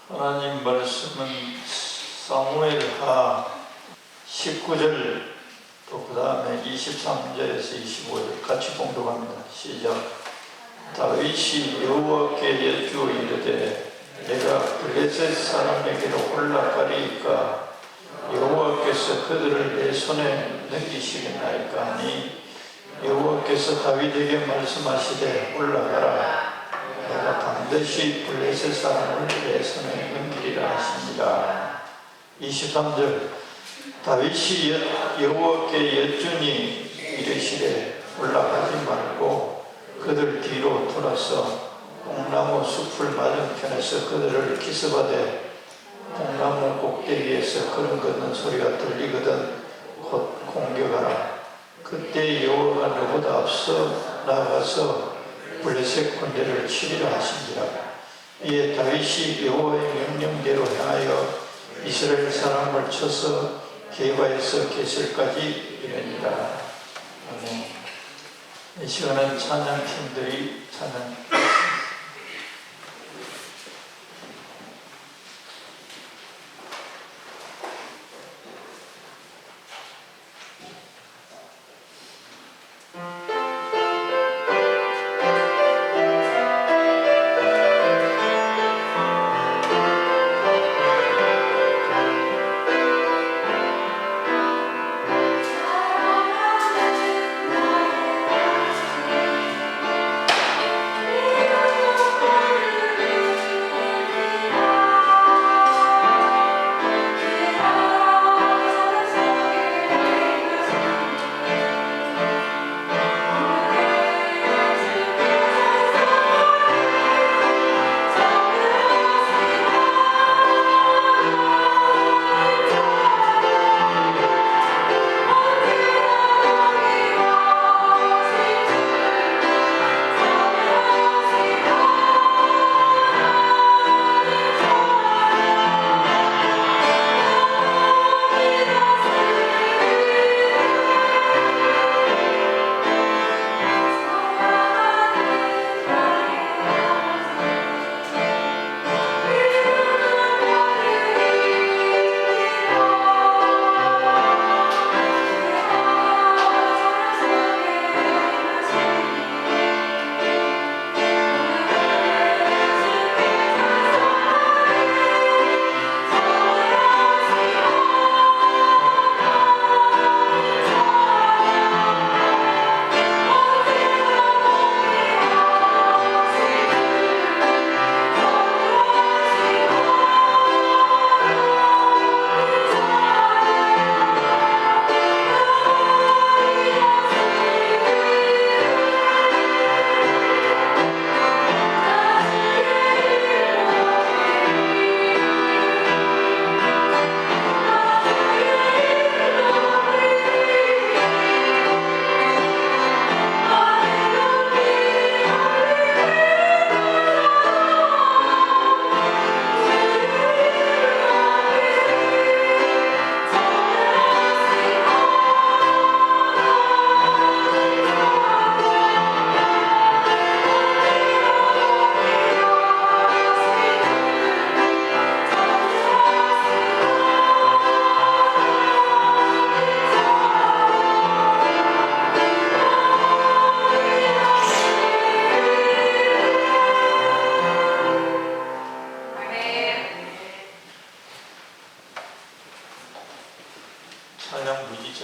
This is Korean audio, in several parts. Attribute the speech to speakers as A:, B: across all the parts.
A: 하나님 말씀은 사무엘하 19절 또 그 다음에 23절에서 25절 같이 공독합니다. 시작. 다윗이 여호와께 여쭈어 이르되 내가 블레셋 사람에게로 올라가리이까 여호와께서 그들을 내 손에 넘기시겠나이까 하니 여호와께서 다윗에게 말씀하시되 올라가라. 내가 반드시 블레셋 사람을 내 손에 넘기리라 하십니다. 23절. 다윗이 여호와께 여쭈니 이르시되 올라가지 말고 그들 뒤로 돌아서 뽕나무 숲을 맞은편에서 그들을 기습하되 뽕나무 꼭대기에서 걸음 걷는 소리가 들리거든 곧 공격하라. 그때 여호와가 너보다 앞서 나가서 블레셋 군대를 치리라 하신지라. 이에 다윗이 여호와의 명령대로 행하여 이스라엘 사람을 쳐서 게바에서 게셀까지 이르니라. 아멘. 이 시간은 찬양팀들이 찬양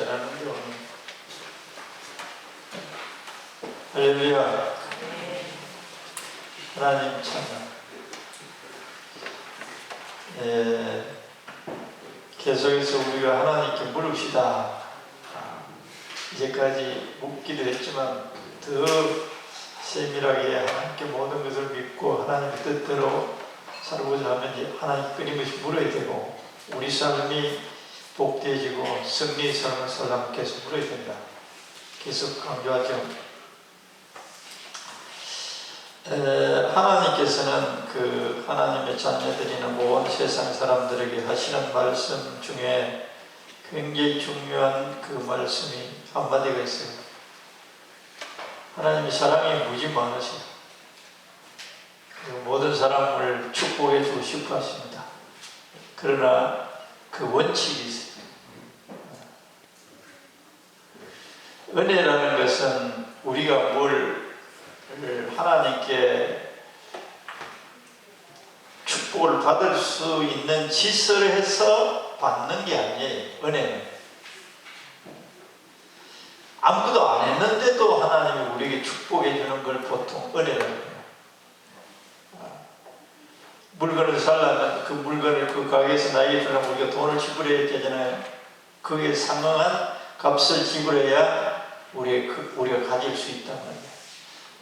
A: 잘하는데 오늘 할렐루야. 하나님 찬양. 계속해서 우리가 하나님께 물읍시다. 이제까지 묻기도 했지만 더 세밀하게 하나님께 모든 것을 믿고 하나님의 뜻대로 살고자 하면 하나님 끊임없이 물어야 되고 우리 삶이 복되어지고 승리의 삶을 살려면 계속 물어야 된다. 계속 강조하죠. 하나님께서는 그 하나님의 자녀들이나 온 세상 사람들에게 하시는 말씀 중에 굉장히 중요한 그 말씀이 한마디가 있어요. 하나님의 사랑이 무지 많으세요. 모든 사람을 축복해 주고 싶어 하십니다. 그러나 그 원칙이 있어요. 은혜라는 것은 우리가 뭘 하나님께 축복을 받을 수 있는 짓을 해서 받는 게 아니에요. 은혜는 아무것도 안 했는데도 하나님이 우리에게 축복해 주는 걸 보통 은혜라고 해요. 물건을 살려면 그 물건을 그 가게에서 나에게 주려면 우리가 돈을 지불해야 되잖아요. 그에 상응한 값을 지불해야 우리가 가질 수 있단 말이에요.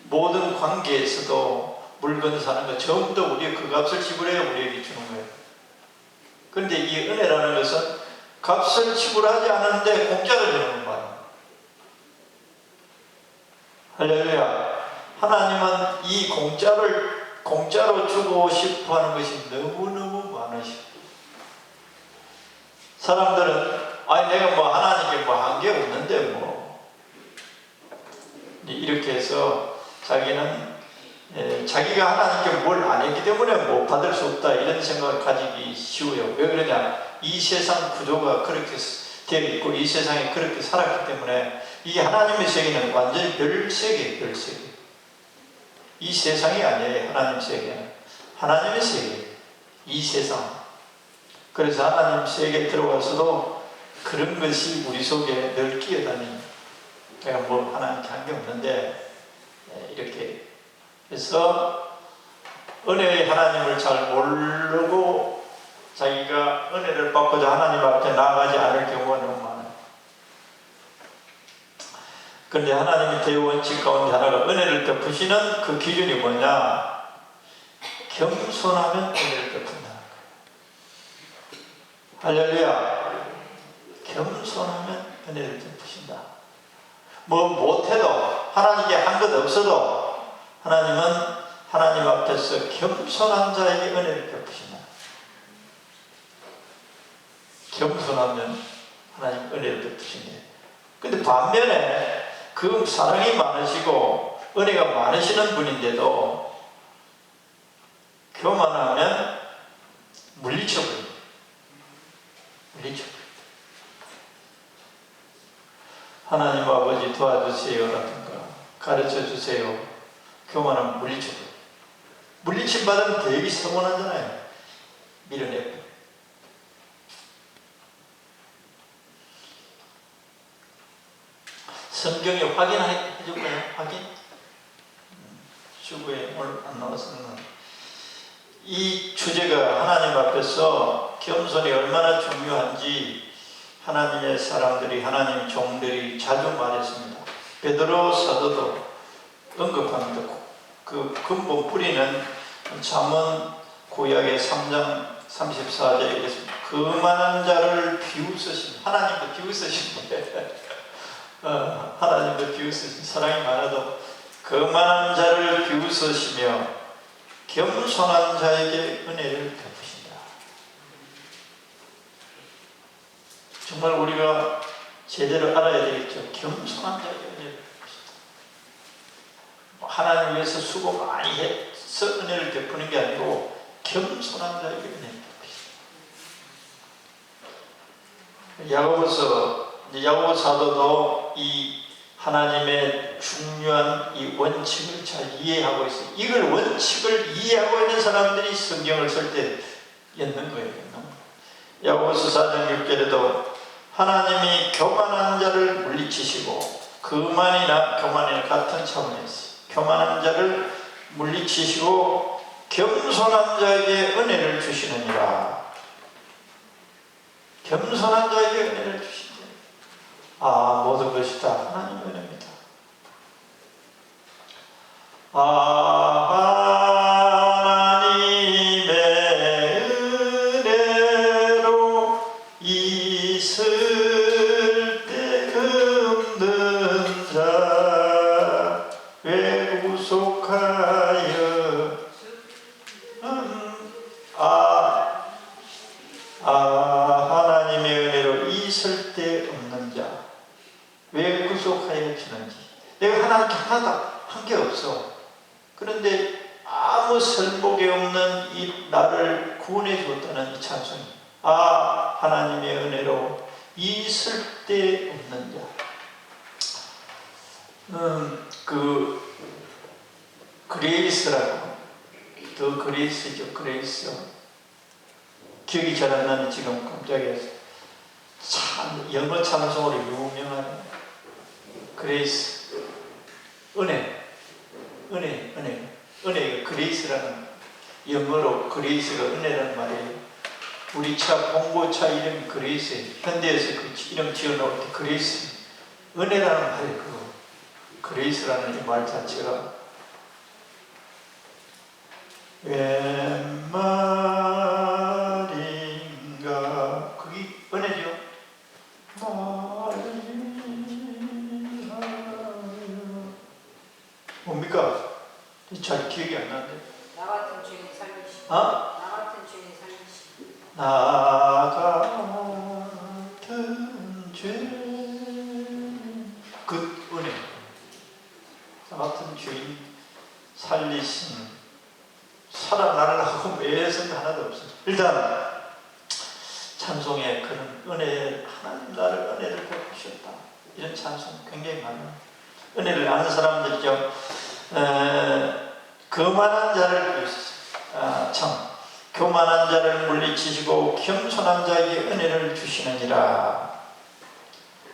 A: 모든 관계에서도 물건 사는 거 전부 다 우리가 그 값을 지불해야 우리에게 주는 거예요. 그런데 이 은혜라는 것은 값을 지불하지 않았는데 공짜로 주는 거예요. 할렐루야. 하나님은 이 공짜로 주고 싶어 하는 것이 너무너무 많으시고, 사람들은 내가 뭐 하나님께 뭐 한 게 없는데 뭐 이렇게 해서 자기가 하나님께 뭘 안 했기 때문에 못 받을 수 없다 이런 생각을 가지기 쉬워요. 왜 그러냐? 이 세상 구조가 그렇게 되어 있고 이 세상에 그렇게 살았기 때문에 이 하나님의 세계는 완전히 별세계예요. 별세계. 이 세상이 아니에요. 하나님 세계는 하나님의 세계, 이 세상. 그래서 하나님 세계에 들어와서도 그런 것이 우리 속에 늘 끼어다니는, 내가 뭐 하나님께 한 게 없는데 이렇게 해서 은혜의 하나님을 잘 모르고 자기가 은혜를 받고자 하나님 앞에 나아가지 않을 경우가 너무 많아요. 그런데 하나님의 대원칙 가운데 하나가 은혜를 베푸시는 그 기준이 뭐냐? 겸손하면 은혜를 베푼다. 할렐루야. 겸손하면 은혜를 베푸신다. 뭐 못해도 하나님께 한 것 없어도 하나님은 하나님 앞에서 겸손한 자에게 은혜를 베푸신다. 겸손하면 하나님 은혜를 베푸신대. 근데 반면에 그 사랑이 많으시고 은혜가 많으시는 분인데도 교만하면 물리쳐버립니다. 물리쳐버립니다. 하나님 아버지 도와주세요라든가 가르쳐주세요. 교만하면 물리쳐버립니다. 물리침 받으면 되게 서운하잖아요. 밀어내고. 성경에 확인해 줄까요? 확인? 주부에 오늘 안 나왔으면 이 주제가 하나님 앞에서 겸손이 얼마나 중요한지 하나님의 사람들이, 하나님 종들이 자주 말했습니다. 베드로 사도도 언급합니다. 그 근본 뿌리는 잠언 구약의 3장 34절에 이랬습니다. 그만한 자를 비웃으신, 하나님도 비웃으신데 하나님도 비웃으신, 사랑이 많아도 그만한 자를 비웃으시며 겸손한 자에게 은혜를 베푸신다. 정말 우리가 제대로 알아야 되겠죠. 겸손한 자에게 은혜를 베푸신다. 하나님 위해서 수고 많이 해서 은혜를 베푸는 게 아니고 겸손한 자에게 은혜를 베푸신다. 야고보 사도도 이 하나님의 중요한 이 원칙을 잘 이해하고 있어요. 이걸 원칙을 이해하고 있는 사람들이 성경을 쓸 때 있는 거예요. 야고보서 4장 6절에도 하나님이 교만한 자를 물리치시고, 교만이나 같은 차원에서 교만한 자를 물리치시고 겸손한 자에게 은혜를 주시느니라. 겸손한 자에게 은혜를 주시느니라. 모든 것이 다 하나님의 은혜입니다. 하나님의 은혜로 있을 때 없는 자 왜 구속하여 하나님의 은혜로 있을 때 없는 자 왜 구속하여 주는지. 내가 하나님께 하나도 한 게 없어. 그런데 아무 설목이 없는 이 나를 구원해 주었다는 이 찬송이 아 하나님의 은혜로 있을 데 없는 자. 그레이스라고, 더 그레이스죠. 그레이스. 기억이 잘 안 나는 지금 깜짝이야. 참 영어 찬송으로 유명한 그레이스. 은혜가 그레이스라는, 영어로 그레이스가 은혜라는 말이에요. 우리 차 봉고차 이름이 그레이스예요. 현대에서 그 이름 지어놓을 때 그레이스, 은혜라는 말이에요. 그레이스라는 이 말 자체가 웬 말인가, 그게 은혜죠. 뭡니까? 잘 기억이 안 나는데.
B: 나 같은 죄인 살리시.
A: 어?
B: 나 같은 죄인 살리시.
A: 나 같은 죄인, 그 은혜. 나 같은 죄인 살리신, 살아나려고 애쓴 게 하나도 없어요. 일단 찬송에 그런 은혜, 하나님 나를 은혜를 베푸셨다, 이런 찬송 굉장히 많아요. 은혜를 아는 사람들이죠. 교만한 자를 교만한 자를 물리치시고 겸손한 자에게 은혜를 주시느니라.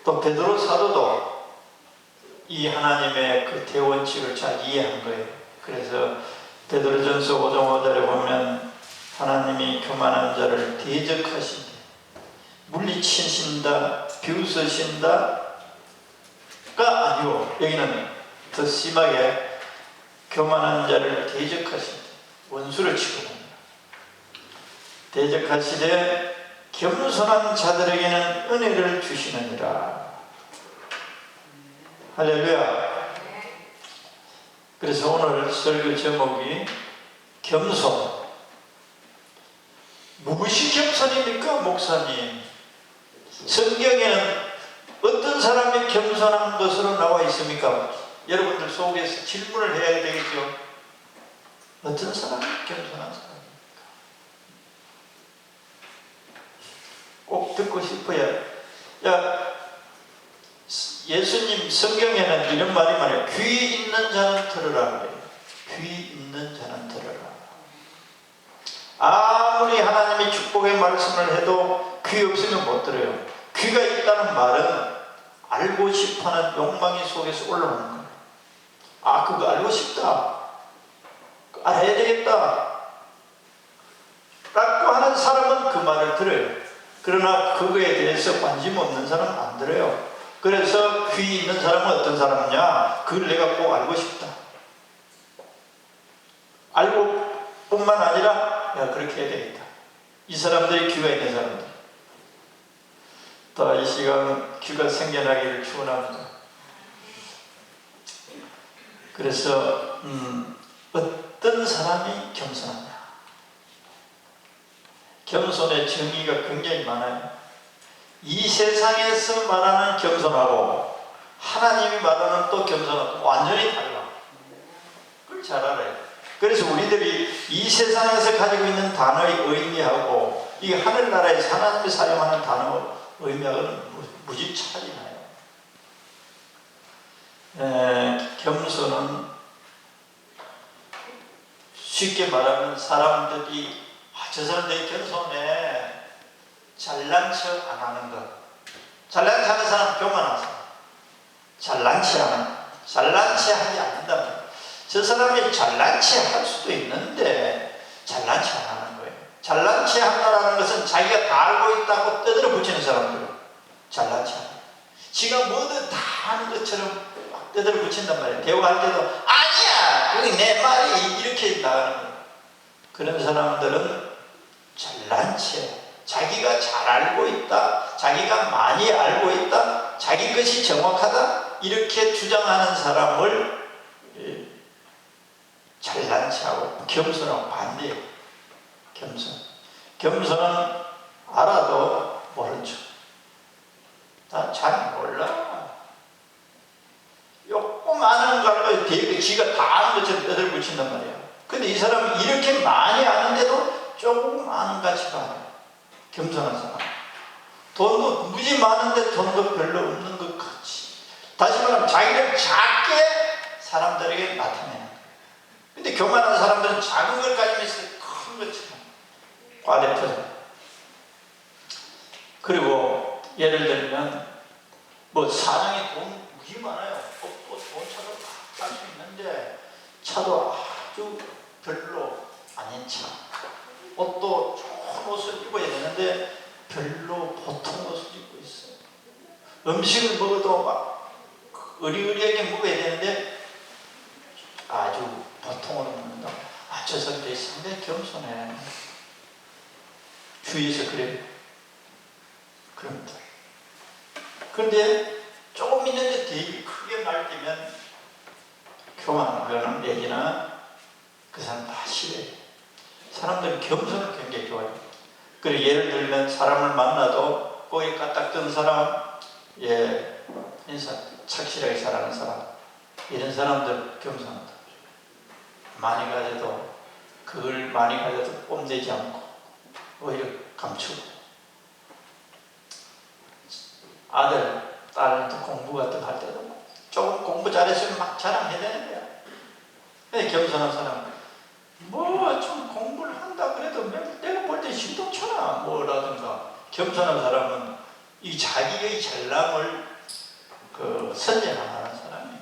A: 또 베드로 사도도 이 하나님의 그 대원칙을 잘 이해한 거예요. 그래서 베드로전서 5장 5절에 보면 하나님이 교만한 자를 대적하신다, 물리치신다, 비웃으신다가 아니고, 여기는 더 심하게 교만한 자를 대적하신다, 원수를 치고 옵니다. 대적하시되 겸손한 자들에게는 은혜를 주시느니라. 할렐루야. 그래서 오늘 설교 제목이 겸손. 무엇이 겸손입니까, 목사님? 성경에는 어떤 사람이 겸손한 것으로 나와 있습니까? 여러분들 속에서 질문을 해야 되겠죠. 어떤 사람이 겸손한 사람입니까? 꼭 듣고 싶어요. 예수님 성경에는 이런 말이 많아요. 귀 있는 자는 들으라 그래요. 귀 있는 자는 들으라. 아무리 하나님이 축복의 말씀을 해도 귀 없으면 못 들어요. 귀가 있다는 말은 알고 싶어하는 욕망이 속에서 올라오는 거예요. 아, 그거 알고 싶다, 알아야 되겠다 라고 하는 사람은 그 말을 들어요. 그러나 그거에 대해서 관심 없는 사람은 안 들어요. 그래서 귀 있는 사람은 어떤 사람이냐? 그걸 내가 꼭 알고 싶다, 알고 뿐만 아니라 야, 그렇게 해야 되겠다. 이 사람들이 귀가 있는 사람들. 또 이 시간 귀가 생겨나기를 축원합니다. 그래서 어떤 사람이 겸손하냐? 겸손의 정의가 굉장히 많아요. 이 세상에서 말하는 겸손하고 하나님이 말하는 또 겸손하고 완전히 달라. 그걸 잘 알아요. 그래서 우리들이 이 세상에서 가지고 있는 단어의 의미하고 이 하늘나라에서 하나님이 사용하는 단어 의미하고는 무지 차이 나요. 겸손은 쉽게 말하면 사람들이 저 사람 되게 겸손해, 잘난 척 안 하는 것. 잘난 척 하는 사람 교만한 사람. 잘난 척 하지 않는다면 저 사람이 잘난 척 할 수도 있는데 잘난 척 안 하는 거예요. 잘난 척 한다는 것은 자기가 다 알고 있다고 떠들어 붙이는 사람들. 잘난 척. 지가 뭐든 다 하는 것처럼 막 떠들어 붙인단 말이에요. 대화할 때도 아니야, 그게 내 말이, 이렇게 나가는 거예요. 그런 사람들은 잘난 척, 자기가 잘 알고 있다, 자기가 많이 알고 있다, 자기 것이 정확하다, 이렇게 주장하는 사람을 잘난 척하고 겸손하고 반대해요. 겸손은 알아도 모른 척. 난 잘 몰라. 요거만한 걸 되게 지가 다 아는 것처럼 떠들 붙인단 말이야. 근데 이 사람은 이렇게 많이 아는데도 조금 아는 같이 봐요. 겸손한 사람. 돈도 무지 많은데 돈도 별로 없는 것 같이. 다시 말하면 자기를 작게 사람들에게 나타내는 거예요. 근데 교만한 사람들은 작은 걸 가지면서 큰 것처럼 과대표적. 그리고 예를 들면 뭐 사장이 돈 무지 많아요. 돈 차도 살 수 있는데 차도 아주 별로 아닌 차. 옷도 좋은 옷을 입어야 되는데 별로 보통 옷을 입고 있어요. 음식을 먹어도 막 의리의리하게 먹어야 되는데 아주 보통으로 먹는다. 저 사람들이 상당히 겸손해. 주위에서 그래요. 그럽니다. 그런데 조금 있는데 되게 크게 날뛰면 교만하거나 내지나 그 사람 다 싫어요. 사람들은 겸손을 굉장히 좋아해요. 그리고 예를 들면 사람을 만나도 꼬리 까딱 든 사람, 인사 착실하게 살아가는 사람, 이런 사람들 겸손하다. 많이 가져도 그걸 많이 가져도 뽐내지 않고 오히려 감추고. 아들, 딸도 공부 같은 거 할 때도 조금 공부 잘했으면 막 자랑해야 되는 거야. 근데 겸손한 사람, 뭐 좀 공부를 한다 그래도 내가 볼 때 신동쳐나 뭐라든가. 겸손한 사람은 이 자기의 잘남을 선전 안 하는 사람이에요.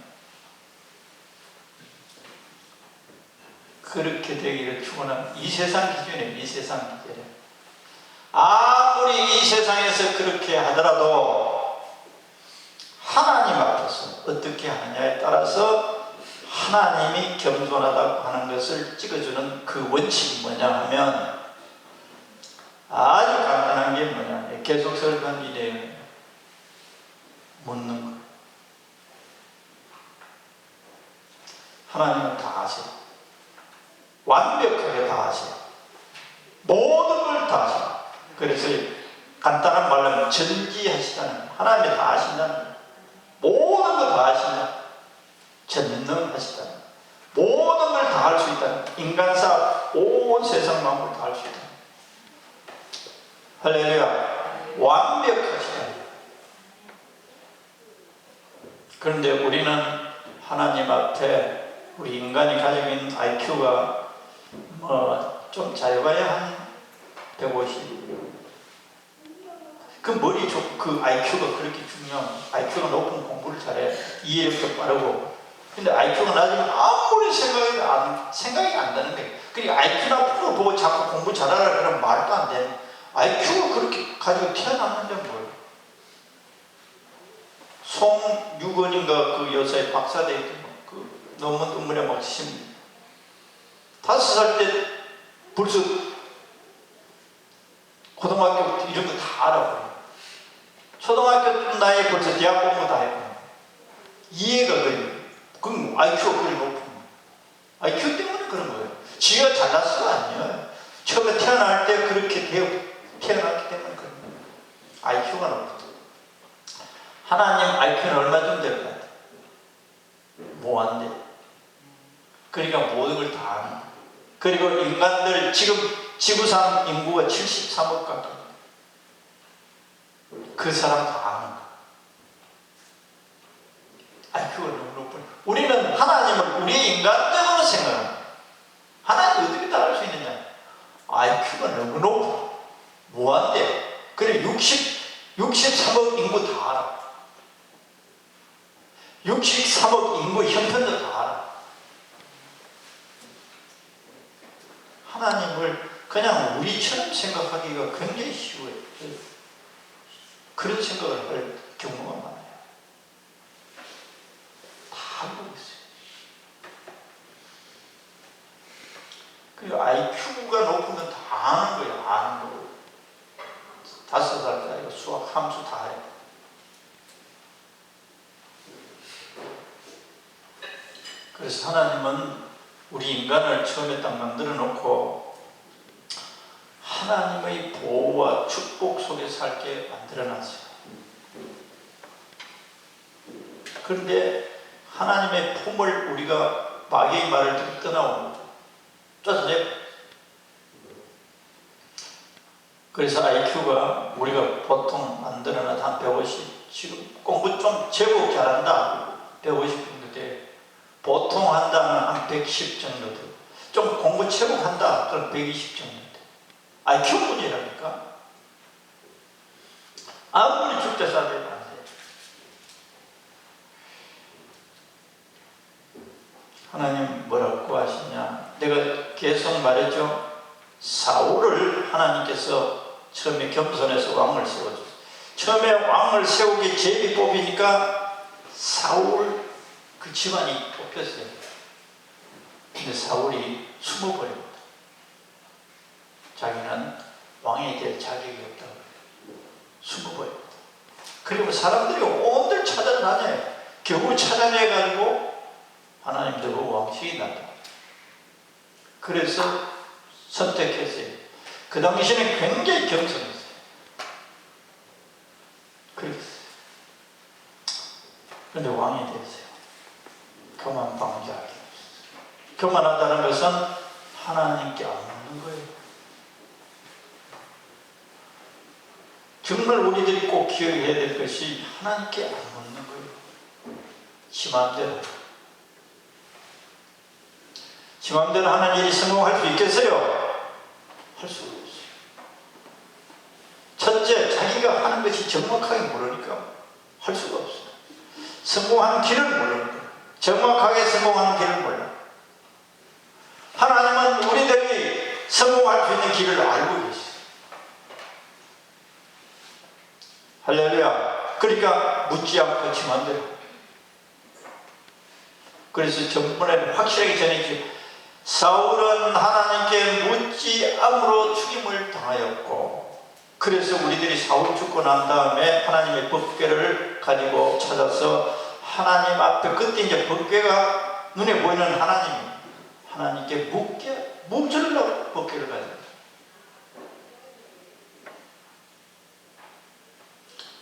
A: 그렇게 되기를 축원하는 이 세상 기준이에요. 이 세상 기준에 아무리 이 세상에서 그렇게 하더라도 하나님 앞에서 어떻게 하느냐에 따라서 하나님이 겸손하다고 하는 것을 찍어주는 그 원칙이 뭐냐 하면 아주 간단한 게 뭐냐. 계속 설교한 이 내용을 묻는 거예요. 하나님은 다 아세요. 완벽하게 다 아세요. 모든 걸 다 아세요. 그래서 간단한 말로 하면 전지하시다는 거예요. 하나님이 다 아신다는 거예요. 모든 걸 다 아신다. 전능하시다는 거예요. 모든 걸 다 할 수 있다는 거예요. 인간사 온 세상 만물을 다 할 수 있다는 거예요. 할렐루야. 완벽하시다. 그런데 우리는 하나님 앞에 우리 인간이 가지고 있는 IQ가 좀 짧아야 한 150. 그 머리 그 IQ가 그렇게 중요한, IQ가 높은 공부를 잘해. 이해력도 빠르고. 근데 IQ가 낮으면 아무리 생각이 안 나는 거예요. 그러니까 IQ 높은 걸 보고 자꾸 공부 잘하라 그러면 말도 안 되는. IQ가 그렇게 가지고 태어났는데 뭐예요? 송유건인가 그 여사의 박사대 그 논문 문에 막 심. 5살 때 벌써 고등학교 이런 거 다 알아버려요. 초등학교 나이에 벌써 대학 공부 다 했고. 이해가 돼요. 그럼 IQ가 그리 높은 거예요. IQ 때문에 그런 거예요. 지가 잘났어가 아니에요. 처음에 태어날 때 그렇게 태어났기 때문에 그런 거예요. IQ가 높다. 하나님 IQ는 얼마쯤 될 것 같아요? 뭐한데? 그러니까 모든 걸 다 아는 거예요. 그리고 인간들 지금 지구상 인구가 73억 가까이. 그 사람 다 아는 거예요. IQ가 너무 높은. 우리는 하나님을 우리 인간적으로 생각합니다. 하나님 어떻게 다 알 수 있느냐? IQ가 너무 높아. 뭐한데? 그래 63억 인구 다 알아. 63억 인구 형편도 다 알아. 하나님을 그냥 우리처럼 생각하기가 굉장히 쉬워요. 그런 생각을 할 경우가 많아요. 다 알고 있어요. 그리고 IQ가 높으면 다 아는 거예요. 아는 거예요. 5살짜리가 수학 함수 다 해요. 그래서 하나님은 우리 인간을 처음에 딱 만들어 놓고 하나님의 보호와 축복 속에 살게 만들어 놨어요. 그런데 하나님의 품을 우리가 마귀의 말을 듣고 떠나오고 쫓아내요. 그래서 IQ가 우리가 보통 만들어놔도 한 150, 지금 공부 좀 제법 잘한다 150인데 보통 한다면 한 110 정도 돼. 좀 공부 제법 한다 그럼 120 정도 돼. IQ 문제라니까. 아무리 죽자 싸대도 안 돼. 하나님 뭐라고 하시냐. 내가 계속 말했죠. 사울을 하나님께서 처음에 겸손해서 왕을 세워줬어요. 처음에 왕을 세우기 제비 뽑히니까 사울 그 집안이 뽑혔어요. 근데 사울이 숨어버립니다. 자기는 왕이 될 자격이 없다고 숨어버립니다. 그리고 사람들이 온들 찾아다녀요. 겨우 찾아내가지고 하나님도 왕식이 났다. 그래서 선택했어요. 그 당시에는 굉장히 겸손했어요. 그랬어요. 그런데 왕이 됐어요. 교만 방지하기. 교만하다는 것은 하나님께 안 묻는 거예요. 정말 우리들이 꼭 기억해야 될 것이 하나님께 안 묻는 거예요. 지 맘대로. 지 맘대로 하는 일이 성공할 수 있겠어요? 할 수가 없어요. 첫째, 자기가 하는 것이 정확하게 모르니까 할 수가 없어요. 성공하는 길을 모르는 거예요. 정확하게 성공하는 길을 몰라. 하나님은 우리들이 성공할 수 있는 길을 알고 계세요. 할렐루야. 그러니까 묻지 않고 지 맘대로. 그래서 전번에 확실하게 전했죠. 사울은 하나님께 묻지 않으로 죽임을 당하였고, 그래서 우리들이 사울 죽고 난 다음에 하나님의 법궤를 가지고 찾아서 하나님 앞에, 그때 이제 법궤가 눈에 보이는 하나님께 묻으려고 법궤를 가져요.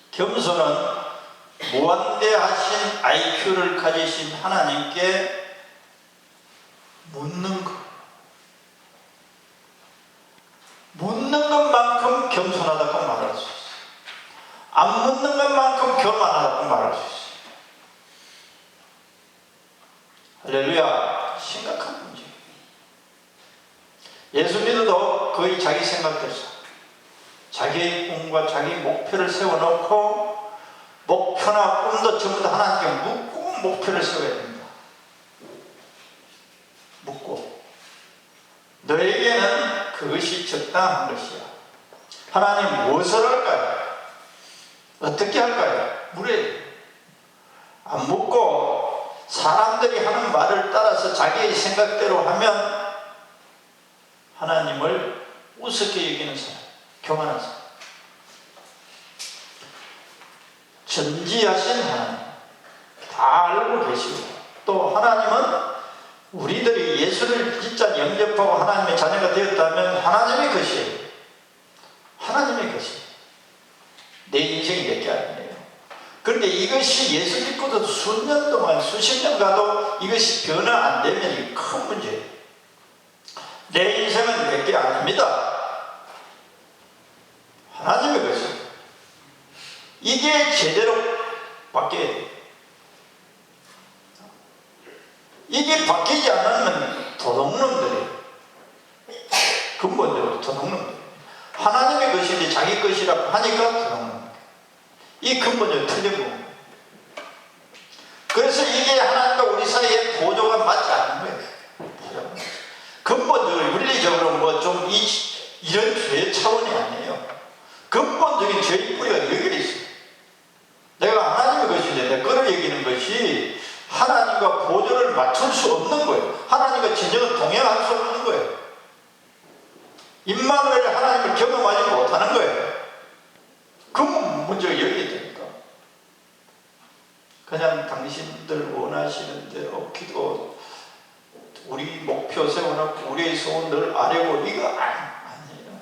A: 겸손은 무한대하신 IQ를 가지신 하나님께 묻는 것. 묻는 것만큼 겸손하다고 말할 수 있어요. 안 묻는 것만큼 교만하다고 말할 수 있어요. 할렐루야. 심각한 문제. 예수 믿어도 거의 자기 생각대로 자기의 꿈과 자기 목표를 세워놓고, 목표나 꿈도 전부 다 하나님께 묻고 목표를 세워야 됩니다. 묻고, 너에게는 그것이 적당한 것이야. 하나님 무엇을 할까요? 어떻게 할까요? 물어야 돼요. 안 묻고 사람들이 하는 말을 따라서 자기의 생각대로 하면 하나님을 우습게 여기는 사람, 교만한 사람. 전지하신 하나님 다 알고 계시고, 또 하나님은 우리들이 예수를 진짜 영접하고 하나님의 자녀가 되었다면 하나님의 것이에요. 하나님의 것이에요. 내 인생이 몇 개 아니에요. 그런데 이것이 예수 믿고도 수년 동안, 수십 년 가도 이것이 변화 안 되면 이게 큰 문제예요. 내 인생은 몇 개 아닙니다. 하나님의 것이에요. 이게 제대로 바뀌어야 돼요. 이게 바뀌지 않으면 도둑놈들이에요. 근본적으로 도둑놈들. 하나님의 것인데 자기 것이라고 하니까 도둑놈들. 이 근본적으로 틀린 거예요. 그래서 이게 하나님과 우리 사이에 보조가 맞지 않는 거예요. 근본적으로 윤리적으로 뭐 좀 이런 죄의 차원이 아니에요. 근본적인 죄의 뿌리가 여기 있어요. 내가 하나님의 것인데 내 거를 여기는 것이 하나님과 보조를 맞출 수 없는 거예요. 하나님과 진정을 동행할 수 없는 거예요. 임마누엘 하나님을 경험하지 못하는 거예요. 그 문제가 여기에 되니까. 그냥 당신들 원하시는 대로 기도, 우리 목표 세워놓고 우리의 소원 늘 아래고, 이거 아니에요.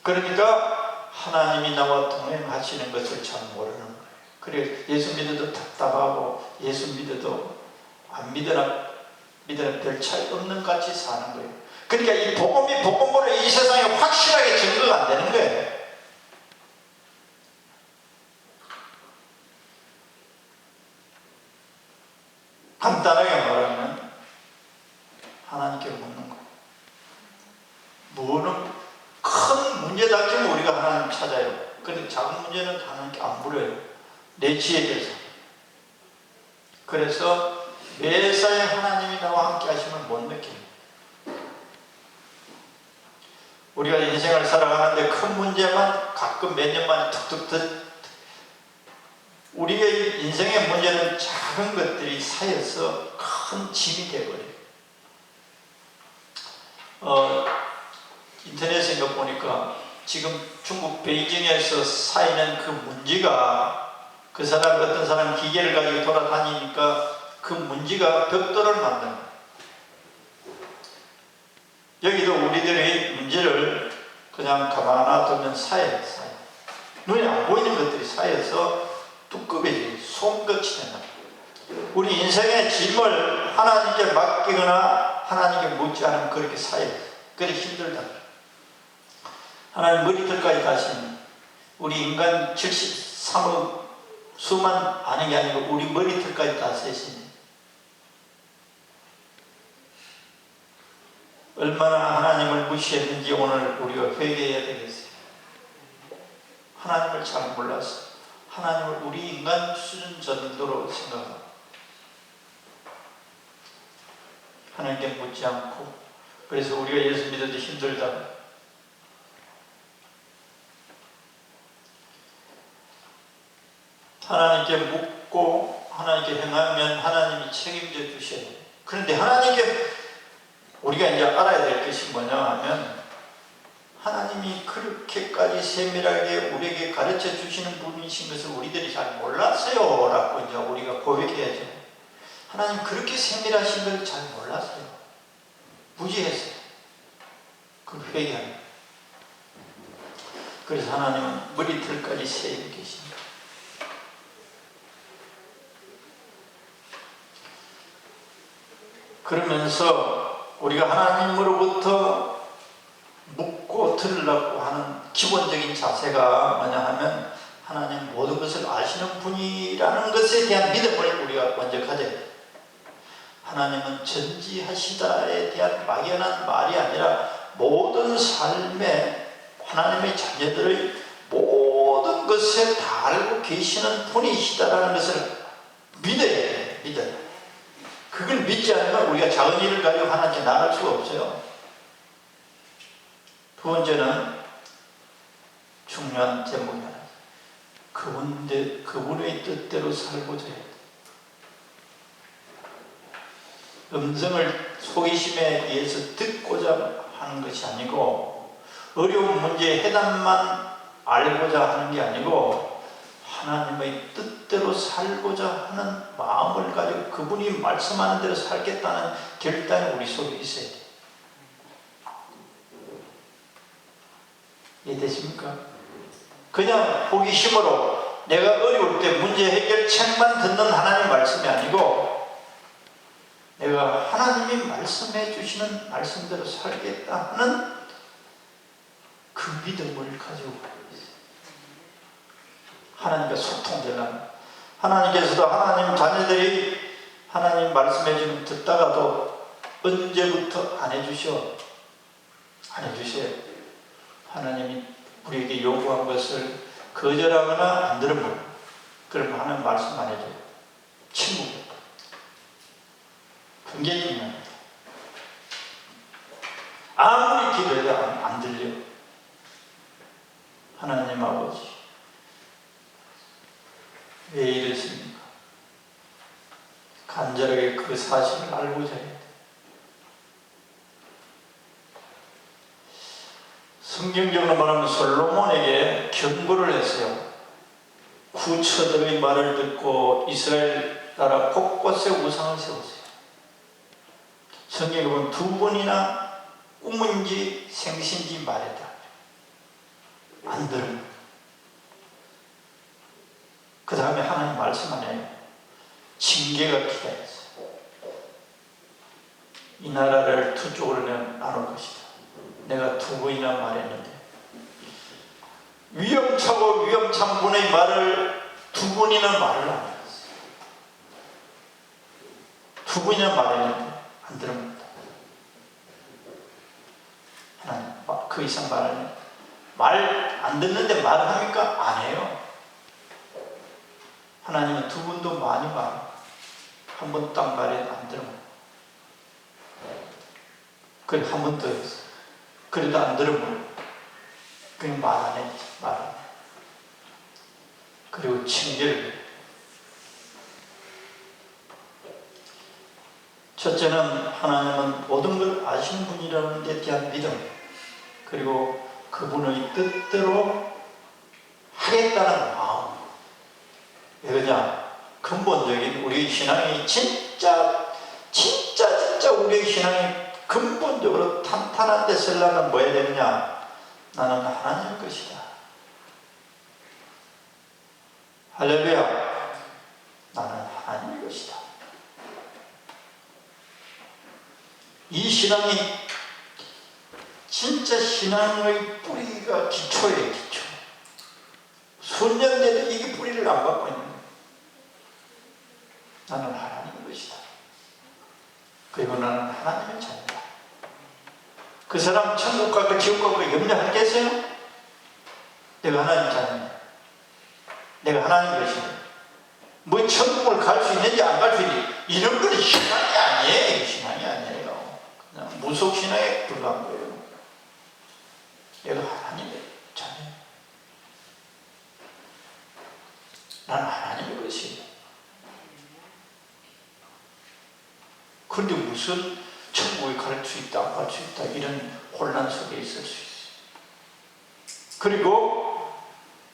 A: 그러니까 하나님이 나와 동행하시는 것을 잘 모르는 거예요. 그래, 예수 믿어도 답답하고 예수 믿어도 안 믿으나 별 차이 없는 같이 사는 거예요. 그러니까 이 복음이 복음으로 이 간단하게 말하면 하나님께 묻는 거예요. 뭐는 큰 문제 닥치면 우리가 하나님 찾아요. 그런데 작은 문제는 하나님께 안 물어요. 내 지혜에 대해서. 그래서 매사에 하나님이 나와 함께 하시면 못 느낍니다. 우리가 인생을 살아가는데 큰 문제만 가끔 몇 년 만에 툭툭 우리의 인생의 문제는 작은 것들이 쌓여서 큰 짐이 되어버려요. 인터넷에 보니까 지금 중국 베이징에서 쌓이는 그 문제가 그 사람 어떤 사람 기계를 가지고 돌아다니니까 그 문제가 벽돌을 만드는 거예요. 여기도 우리들의 문제를 그냥 가만 놔두면 쌓여요. 눈에 안 보이는 것들이 쌓여서 두꺼워지고 손끝이 된다. 우리 인생의 짐을 하나님께 맡기거나 하나님께 묻지 않으면 그렇게 쌓여요. 그래 힘들다. 하나님 머리털까지 다신 우리 인간 73억 수만 아는 게 아니고 우리 머리털까지 다 세신 얼마나 하나님을 무시했는지 오늘 우리가 회개해야 되겠어요. 하나님을 잘 몰라서 하나님을 우리 인간 수준 정도로 생각하고 하나님께 묻지 않고 그래서 우리가 예수 믿어도 힘들다. 하나님께 묻고 하나님께 행하면 하나님이 책임져 주셔야 돼요. 그런데 하나님께 우리가 이제 알아야 될 것이 뭐냐 하면 하나님이 그렇게까지 세밀하게 우리에게 가르쳐 주시는 분이신 것을 우리들이 잘 몰랐어요 라고 이제 우리가 고백해야죠. 하나님 그렇게 세밀하신 걸 잘 몰랐어요. 무지했어요. 그 회개합니다. 그래서 하나님은 머리털까지 세고 계십니다. 그러면서 우리가 하나님으로부터 묻고 들으려고 하는 기본적인 자세가 뭐냐 하면 하나님 모든 것을 아시는 분이라는 것에 대한 믿음을 우리가 먼저 가져야 돼요. 하나님은 전지하시다에 대한 막연한 말이 아니라 모든 삶에 하나님의 자녀들의 모든 것을 다 알고 계시는 분이시다라는 것을 믿어야 돼요. 믿어야 돼요. 그걸 믿지 않으면 우리가 작은 일을 가지고 하나님께 나갈 수가 없어요. 두 번째는 중요한 제목이 하나. 그분의 뜻대로 살고자 해야 돼. 음성을 호기심에 의해서 듣고자 하는 것이 아니고 어려운 문제의 해답만 알고자 하는 게 아니고 하나님의 뜻대로 살고자 하는 마음을 가지고 그분이 말씀하는 대로 살겠다는 결단이 우리 속에 있어야 돼요. 이해되십니까? 그냥 호기심으로 내가 어려울 때 문제 해결책만 듣는 하나님 말씀이 아니고 내가 하나님이 말씀해 주시는 말씀대로 살겠다 하는 그 믿음을 가지고 있어요. 하나님과 소통되려면 하나님께서도 하나님 자녀들이 하나님 말씀해 주면 듣다가도 언제부터 안 해주셔요. 하나님이 우리에게 요구한 것을 거절하거나 안 들으면 그러면 하나님 말씀 안 해줘요. 침묵. 굉장히 중요합니다. 아무리 기도해도 안 들려. 하나님 아버지 왜 이러십니까? 간절하게 그 사실을 알고자 해야 돼. 성경적으로 말하면 솔로몬에게 경고를 했어요. 구처들의 말을 듣고 이스라엘 나라 곳곳에 우상을 세웠어요. 성경에 보면 두 번이나 꿈인지 생신지 말했다. 안 들은. 그 다음에 하나님 말씀 안 해요. 징계가 기다렸어요. 이 나라를 두 쪽으로 나눌 것이다. 내가 두 번이나 말했는데 위험차고 위험찬 분의 말을 두 번이나 말을 안 했어요. 두 번이나 말했는데 안 들어봅니다. 하나님 그 이상 말하면 말 안 듣는데 말을 합니까? 안 해요. 하나님은 두 번도 많이 말해요. 한 번 딱 말해 안 들어요. 그래 한 번 더 했어. 그래도 안 들으면 그냥 말 안 해. 말 안 해. 그리고 징계를 해. 첫째는 하나님은 모든 걸 아시는 분이라는 데 대한 믿음, 그리고 그분의 뜻대로 하겠다는 마음. 왜냐? 근본적인 우리 신앙이 진짜 우리의 신앙이 근본적으로 탄탄한 데 쓰려면 뭐 해야 되느냐? 나는 하나님의 것이다. 할렐루야. 나는 하나님의 것이다. 이 신앙이 진짜 신앙의 뿌리가 기초예요. 기초. 수년 돼도 이게 뿌리를 안 받고 있는 거예요. 나는 하나님의 것이다. 그리고 나는 하나님의 자녀다. 그 사람 천국 갈까 지옥 갈까 염려하겠어요? 내가 하나님 자녀다. 내가 하나님 것이다. 뭐 천국을 갈 수 있는지 안 갈 수 있는지 이런 건 신앙이 아니에요. 신앙이 아니에요. 그냥 무속신앙에 불과한 거예요. 내가 하나님의 자녀. 나는 하나님의 것이에요. 그런데 무슨 천국에 갈 수 있다, 안 갈 수 있다, 이런 혼란 속에 있을 수 있어요. 그리고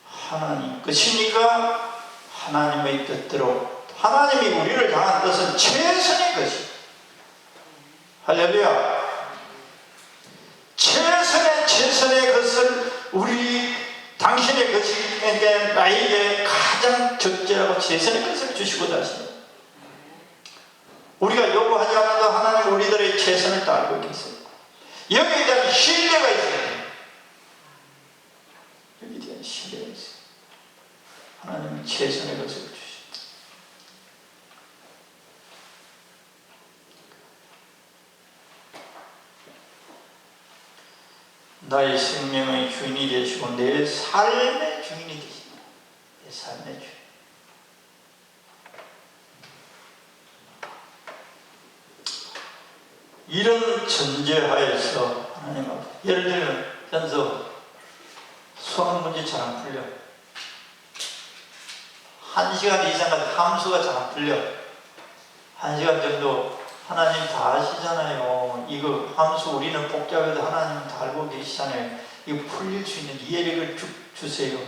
A: 하나님 것이니까 하나님의 뜻대로, 하나님이 우리를 향한 뜻은 최선의 것이. 할렐루야. 최선의 것을 당신의 것에게 나에게 가장 적절하고 최선의 것을 주시고자 하십니다. 우리가 요구하지 않아도 하나님 우리들의 최선을 다 알고 계세요. 여기에 대한 신뢰가 있어요. 여기에 대한 신뢰가 있어요. 하나님은 최선의 것을 주십니다. 나의 생명의 주인이 되시고 내 삶의 주인이 되십니다. 내 삶의 주인. 이런 전제하에서 하나님 앞에, 예를 들면 현서 수학 문제 잘 안 풀려. 1시간 이상 함수가 잘 안 풀려. 1시간 정도 하나님 다 아시잖아요. 이거 함수 우리는 복잡해도 하나님은 다 알고 계시잖아요. 이거 풀릴 수 있는 이해력을 주세요.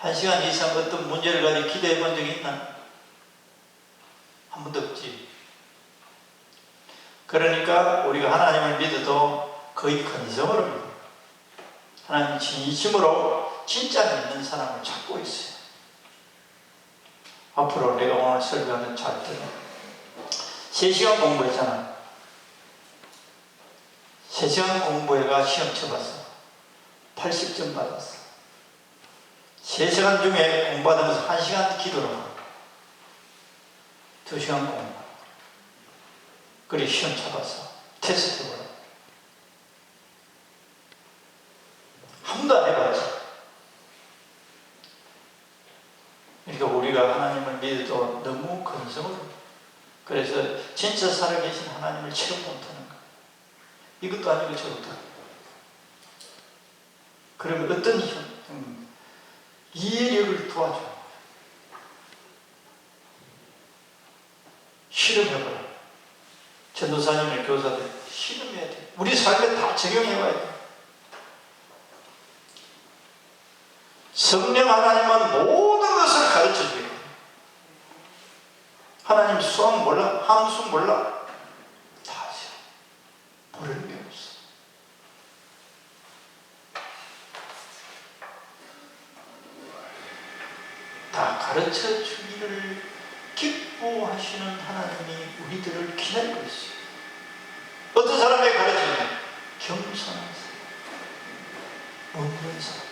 A: 1시간 이상 어떤 문제를 가지고 기도해 본 적이 있나? 한 번도 없지. 그러니까 우리가 하나님을 믿어도 거의 근성으로 믿어요. 하나님 진심으로 진짜 믿는 사람을 찾고 있어요. 앞으로 내가 오늘 설교하는 잘 들어. 3시간 공부했잖아. 3시간 공부해가 시험 쳐봤어. 80점 받았어. 3시간 중에 공부하면서 1시간 기도를 하고 2시간 공부. 그리고 시험 쳐봤어. 테스트 해보라. 한 번도 안 해봤지. 그러니까 우리가 하나님을 믿어도 너무 근성으로, 그래서 진짜 살아계신 하나님을 체험 못하는 거야. 이것도 아니고 저것도 아니고. 그러면 어떤 이해력을 도와줘. 실험해봐라. 전도사님의 교사들 실험해야 돼. 우리 삶에 다 적용해봐야 돼. 성령 하나님은 모든 것을 가르쳐줘요. 하나님 수학 몰라? 함수 몰라? 다 아세요. 모르는 게 없어. 다 가르쳐 주기를 기뻐하시는 하나님이 우리들을 기다리고 있어요. 어떤 사람에게 가르쳐주냐? 겸손한 사람, 없는 사람.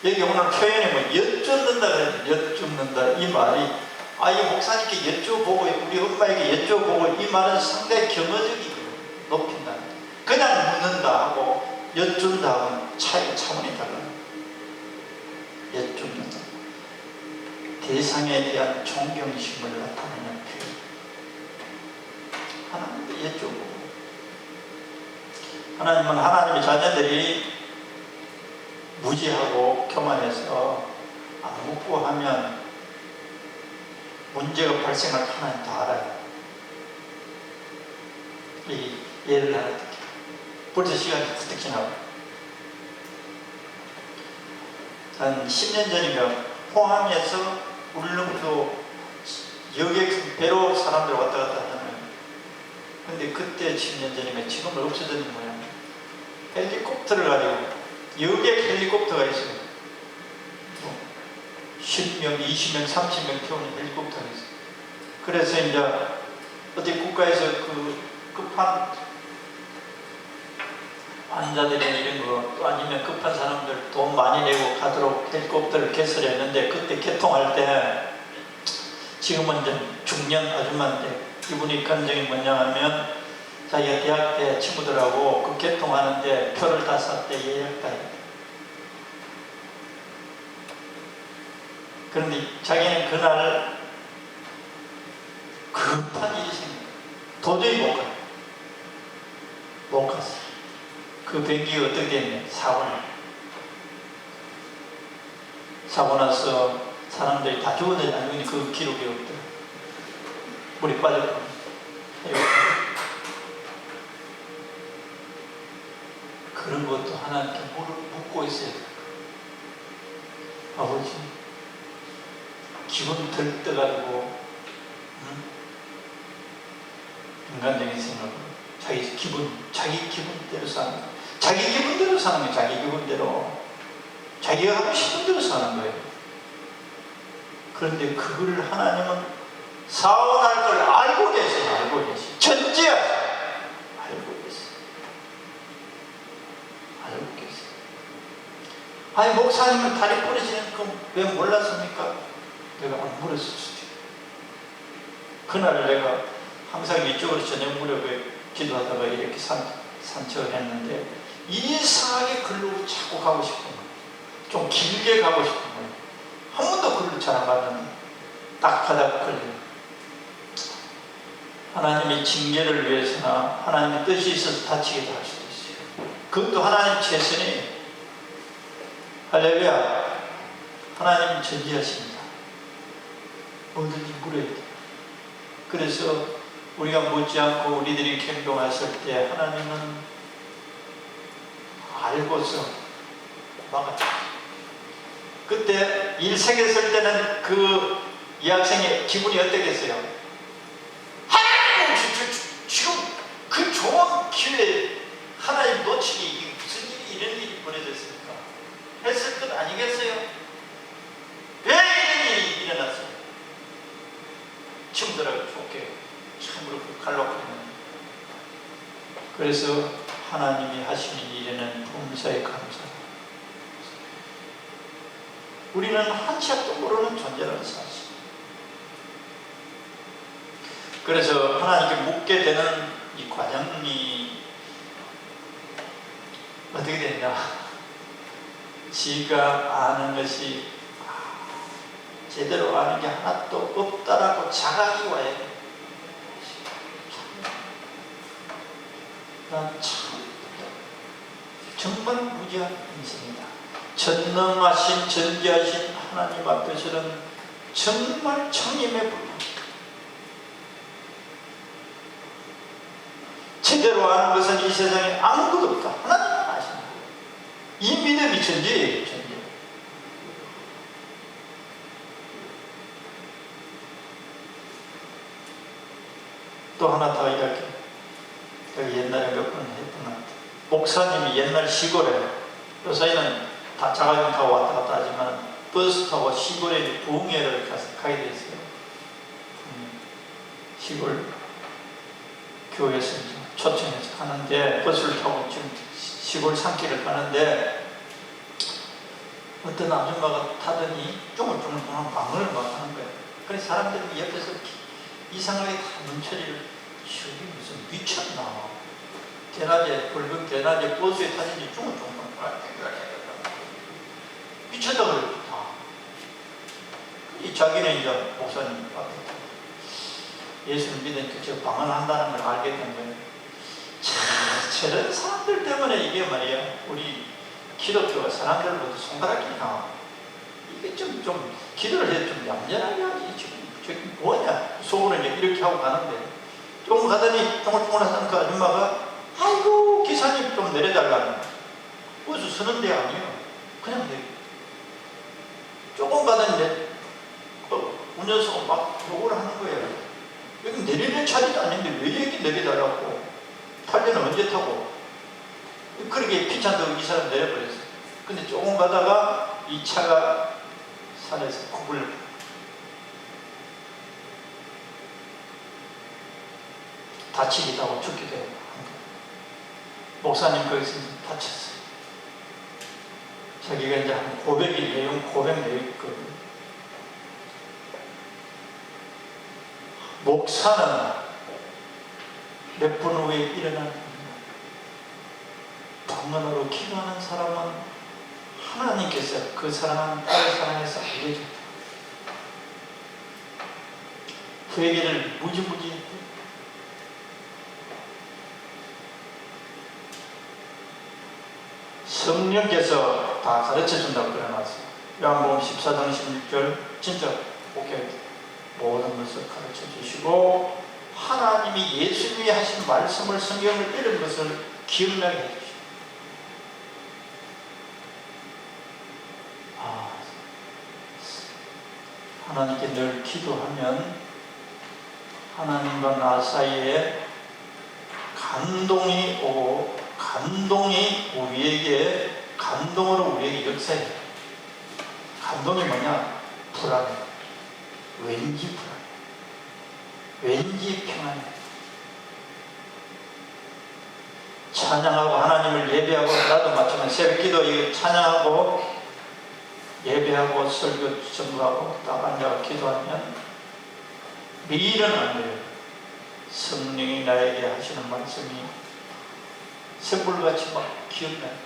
A: 여기 오늘 표현이 뭐 여쭙는다 그래요. 여쭙는다. 이 말이 이 목사님께 여쭤보고 우리 엄마에게 여쭤보고 이 말은 상당히 경어적이고 높인다. 그냥 묻는다 하고 여쭌다 하고는 차원이 달라요. 여쭙는 대상에 대한 존경심을 나타내는 표현. 하나님도 여쭤보고, 하나님은 하나님의 자녀들이 무지하고 교만해서 안 묻고 하면 문제가 발생할 하나님 다 알아요. 이 예를 하나 드릴게요. 벌써 시간이 후딱 지나고, 한 10년 전인가 포항에서 울릉도 여객 배로 사람들 왔다 갔다 하는, 근데 그때 10년 전이면 지금은 없어졌는 모양이에요. 헬리콥터를 가지고, 여객 헬리콥터가 있어요. 10명, 20명, 30명 태우는 헬리콥터가 있어요. 그래서 이제 어디 국가에서 그 급한 환자들이나 이런 거, 또 아니면 급한 사람들 돈 많이 내고 가도록 헬리콥터를 개설했는데, 그때 개통할 때 지금은 좀 중년 아줌마인데 이분이 감정이 뭐냐 하면 자기가 대학 때 친구들하고 그 개통하는데 표를 다 샀대. 예약 다 했대. 그런데 자기는 그날 급한 일이 생겨 도저히 못 가요. 못 갔어. 그 비행기가 어떻게 됐냐? 사고 나서 사람들이 다 죽었는지 아니면 그 기록이 없더라. 물이 빠졌고. 그런 것도 하나님께 묻고 있어야 돼. 아버지, 기분 들떠가지고, 인간적인 생각으로 자기 기분대로 사는 거예요. 자기 기분대로 사는 거예요. 자기 기분대로. 자기가 하고 싶은 대로 사는 거예요. 그런데 그거를 하나님은 사원할 걸 알고 계세요. 알고 계세요. 전제하세요. 알고 계세요. 알고 계세요. 아니, 목사님은 다리 부러지는 거 왜 몰랐습니까? 내가 안 물었을 수도 있고. 그날 내가 항상 이쪽으로 저녁 무렵에 기도하다가 이렇게 산책을 했는데 이상하게 글로 자꾸 가고 싶은 거예요. 좀 길게 가고 싶은 거예요. 한 번도 글로 잘 안 갔는데 딱 가다가 걸려요. 하나님의 징계를 위해서나 하나님의 뜻이 있어서 다치기도 할 수도 있어요. 그것도 하나님 최선이에요. 할렐루야. 하나님은 전지하십니다. 뭐든지 물어야 돼요. 그래서 우리가 묻지 않고 우리들이 행동했을 때 하나님은 알고서 막아줘요. 그때 일생했을 때는 그 이 학생의 기분이 어떻겠어요? 하나님, 지금 그 좋은 기회에 하나님 놓치기, 이게 무슨 일이 이런 일이 벌어졌습니까? 했을 것 아니겠어요? 왜 이런 일이 일어났어요? 친구들하고 좋게 참으로 갈라버리는. 그래서 하나님이 하시는 일에는 범사에 감사합니다. 우리는 한 치 앞도 모르는 존재라는 사실. 그래서 하나님께 묻게 되는 이 과정이 어떻게 된다? 지가 아는 것이 제대로 아는 게 하나도 없다라고 자각이 와야 돼. 난 참 정말 무지한 인생이다. 전능하신 전지하신 하나님 앞에서는 정말 청임에 불과. 제대로 아는 것은 이 세상에 아무것도 없다. 하나님만 아신다. 이 믿음이 전지예요. 전지. 또 하나 더 이야기. 여기 옛날에 몇 번 했던 것 같아요. 목사님이 옛날 시골에, 요새는 다 자가용 타고 왔다 갔다 하지만 버스 타고 시골에 부흥회를 가게 됐어요. 시골 교회에서 초청해서 가는데 버스를 타고 지금 시골 산길을 가는데 어떤 아줌마가 타더니 쫑글쫑글 방언을 막 하는 거예요. 그래서 사람들이 옆에서 이상하게 다 눈초리를 저기 무슨 미쳤나. 대낮에, 붉은 대낮에 버스에 타는지 쫑쫑 미쳤다 그랬다. 이 자기는 이제 목사님 앞에 예수를 믿으니까 저 방언한다는 걸 알게 된 거예요. 저런 사람들 때문에 이게 말이야. 우리 기독교가 사람들보다 손가락이나 이게 좀 기도를 해 좀 얌전하게 하지. 지금 뭐냐. 속으로 이제 이렇게 하고 가는데 조금 가더니 쫑글쫑글 하던 그 아줌마가 아이고 기사님 좀 내려달라는 버스 서는 데 아니에요. 그냥 내려. 조금 가더니 운전수가 막 욕을 하는 거예요. 여기 내리는 차례도 아닌데 왜 여기 내려달라고. 탈 때는 언제 타고. 그렇게 피찬다고 이 사람 내려버렸어요. 근데 조금 가다가 이 차가 산에서 구불 다치기도 하고 죽기도 하고. 목사님 거기서 다쳤어요. 자기가 이제 한 고백 내용 있거든요. 목사는 몇 분 후에 일어나는 방언으로 기도하는 사람은 하나님께서 그 사람은 딸을 사랑해서 알려줬다. 그 얘기를 무지무지 했대. 성령께서 다 가르쳐준다고 그려놨어요. 요한복음 14장 16절 진짜 오케이. 모든 것을 가르쳐 주시고 하나님이 예수님이 하신 말씀을 성경을 읽은 것을 기억나게 해주시고 하나님께 늘 기도하면 하나님과 나 사이에 감동이 오고 감동이 우리에게 감동으로 우리에게 역사해요. 감동이 뭐냐? 불안해. 왠지 불안해. 왠지 평안해. 찬양하고 하나님을 예배하고 나도 마찬가지 새벽기도 이거 찬양하고 예배하고 설교 전부하고 딱 앉아 기도하면 미일은 안 돼요. 성령이 나에게 하시는 말씀이 샘물같이 막 기억나요.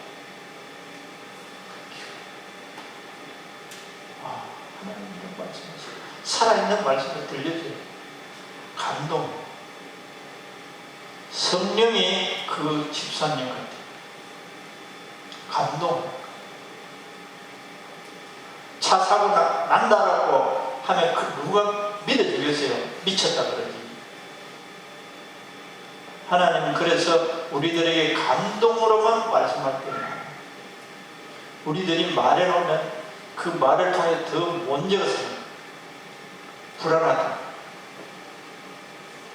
A: 하나님의 말씀이 살아있는 말씀을 들려줘요. 감동. 성령이 그 집사님 같아요. 감동. 차 사고 난다라고 하면 그 누가 믿어주겠어요? 미쳤다 그러지. 하나님은 그래서 우리들에게 감동으로만 말씀할 때는 우리들이 말해놓으면 그 말을 통해 더 먼저 불안하다.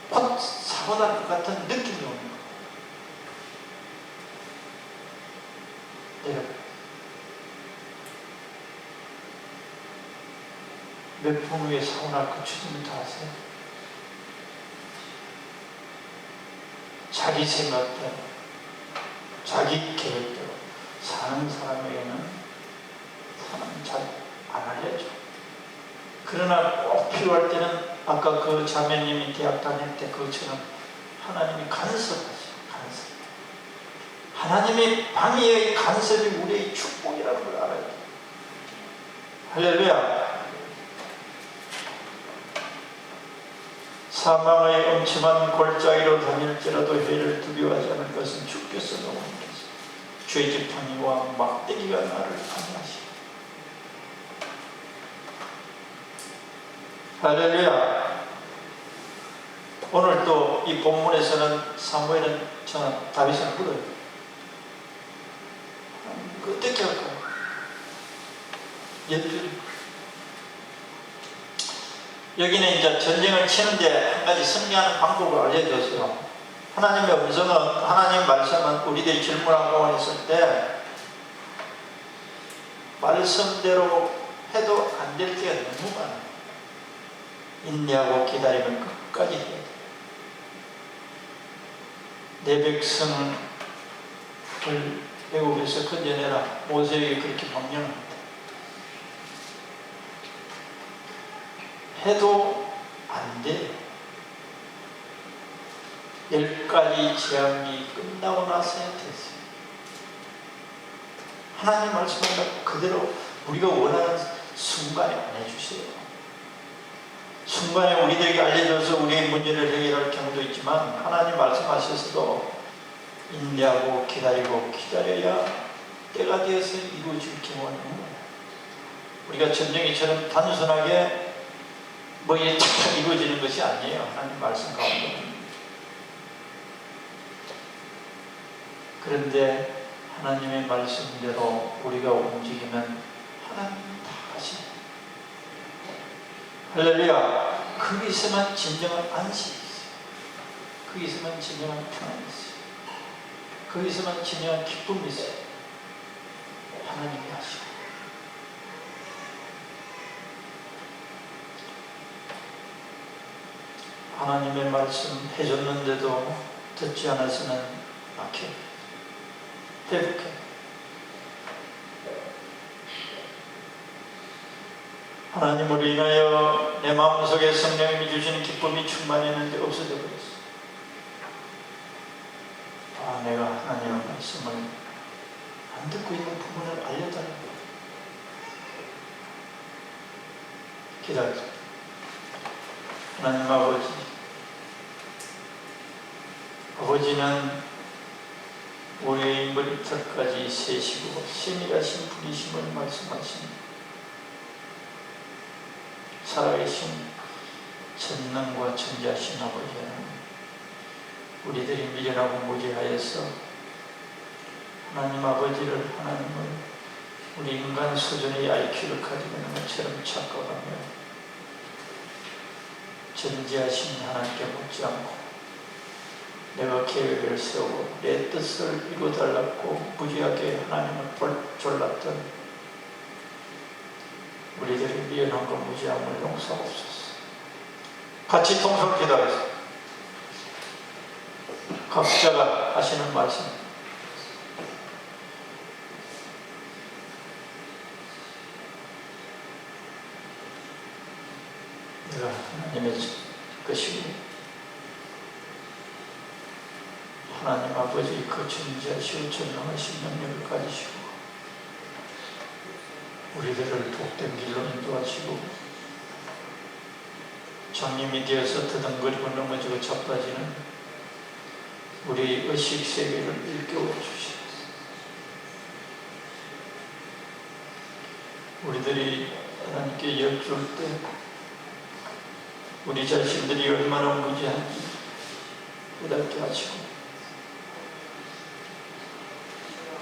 A: 곧 사고 날 것 같은 느낌이 오는 거예요. 몇 분 후에 사고 날 거 주님은 다 아세요? 자기 생각대로, 자기 계획대로 사는 사람에게는 사람은 잘 안 알려줘. 그러나 꼭 필요할 때는 아까 그 자매님이 대학 다닐 때 그것처럼 하나님이 간섭하셔. 간섭. 하나님의 방해의 간섭이 우리의 축복이라는 걸 알아야 돼. 할렐루야. 사망의 엄침한 골짜기로 다닐지라도 해를 두려워하지 않을 것은 주께서 너무 힘들었어. 죄지팡이와 막대기가 나를 방해하시오. 할렐루야. 오늘 또 이 본문에서는 사무엘은 저는 다윗을 물어요. 어떻게 할까요? 여기는 이제 전쟁을 치는데 한 가지 승리하는 방법을 알려줬어요. 하나님의 음성은, 하나님의 말씀은 우리들이 질문하고 했을 때 말씀대로 해도 안 될 때가 너무 많아요. 인내하고 기다리면 끝까지 해야 돼. 내 백성을 애굽에서 건져내라. 모세에게 그렇게 명령합니다. 해도 안 돼요. 10가지 재앙이 끝나고 나서야 됐어요. 하나님 말씀한다고 그대로 우리가 원하는 순간에 안 해주세요. 순간에 우리들에게 알려줘서 우리의 문제를 해결할 경우도 있지만 하나님 말씀하셔서도 인내하고 기다리고 기다려야 때가 되어서 이루어질 경우는 우리가 전쟁이처럼 단순하게 뭐에 착착 이루어지는 것이 아니에요. 하나님 말씀 가운데는. 그런데 하나님의 말씀대로 우리가 움직이면 하나님은 다 하시네요. 할렐루야. 거기서만 진정한 안식이 있어요. 거기서만 진정한 평안이 있어요. 거기서만 진정한 기쁨이 있어요. 하나님이 하시고. 하나님의 말씀 해줬는데도 듣지 않아서는 막혀. 회복해. 하나님으로 인하여 내 마음속에 성령님이 주시는 기쁨이 충만했는데 없어져 버렸어. 내가 하나님의 말씀을 안 듣고 있는 부분을 알려달라고. 기다려. 하나님 아버지는 우리의 머리털까지 세시고 세밀하신 분이심을 말씀하신 살아계신 전능과 전지하신 아버지는 우리들이 미련하고 무지하여서 하나님 아버지를 하나님을 우리 인간 수준의 IQ를 가지고 있는 것처럼 착각하며 전지하신 하나님께 묻지 않고 내가 계획을 세우고 내 뜻을 이루어달라고 무지하게 하나님을 졸랐던 우리들의 미련함과 무지함을 용서하옵소서. 같이 통성 기도하겠습니다. 각자가 하시는 말씀. 내가 하나님의 것이고 하나님 아버지 그 전지하시고 전능하신 능력을 가지시고 우리들을 복된 길로 인도하시고 장님이 되어서 드덩거리고 넘어지고 자빠지는 우리 의식 세계를 일깨워 주시옵소서. 우리들이 하나님께 여쭐 때 우리 자신들이 얼마나 무지한지 깨닫게 하시고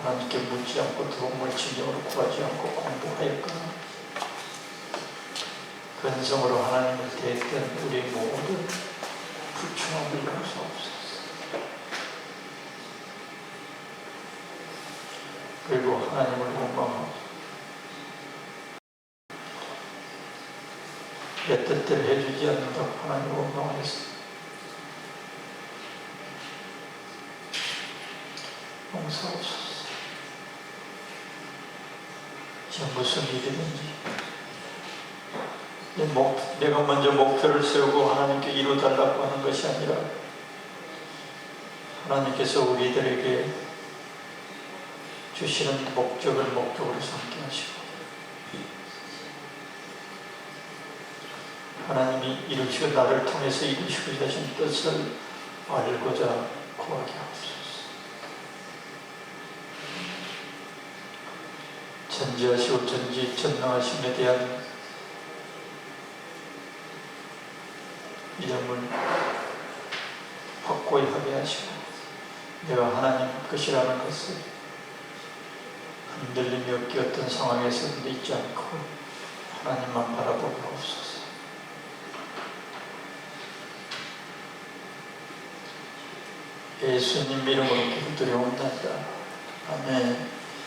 A: 하나님께 묻지 않고 도움을 진정으로 구하지 않고 공부하였거나 근성으로 하나님을 대했던 우리 모든 불충함을 용서옵소서. 그리고 하나님을 원망하고 내 뜻대로 해주지 않는다고 하나님을 원망하였습니다. 용서옵소서. 지금 무슨 일이든지 내가 먼저 목표를 세우고 하나님께 이루어달라고 하는 것이 아니라 하나님께서 우리들에게 주시는 목적을 목적으로 삼게 하시고 하나님이 이루시고 나를 통해서 이루시고자 하신 뜻을 알고자 구하게 하옵소서. 전지하시고 전능하심에 대한 믿음을 확고히 하게 하시고 내가 하나님 것이라는 것을 흔들림이 없게 어떤 상황에서 믿지 않고 하나님만 바라보게 하옵소서. 예수님 이름으로 기도드려옵나이다. 아멘.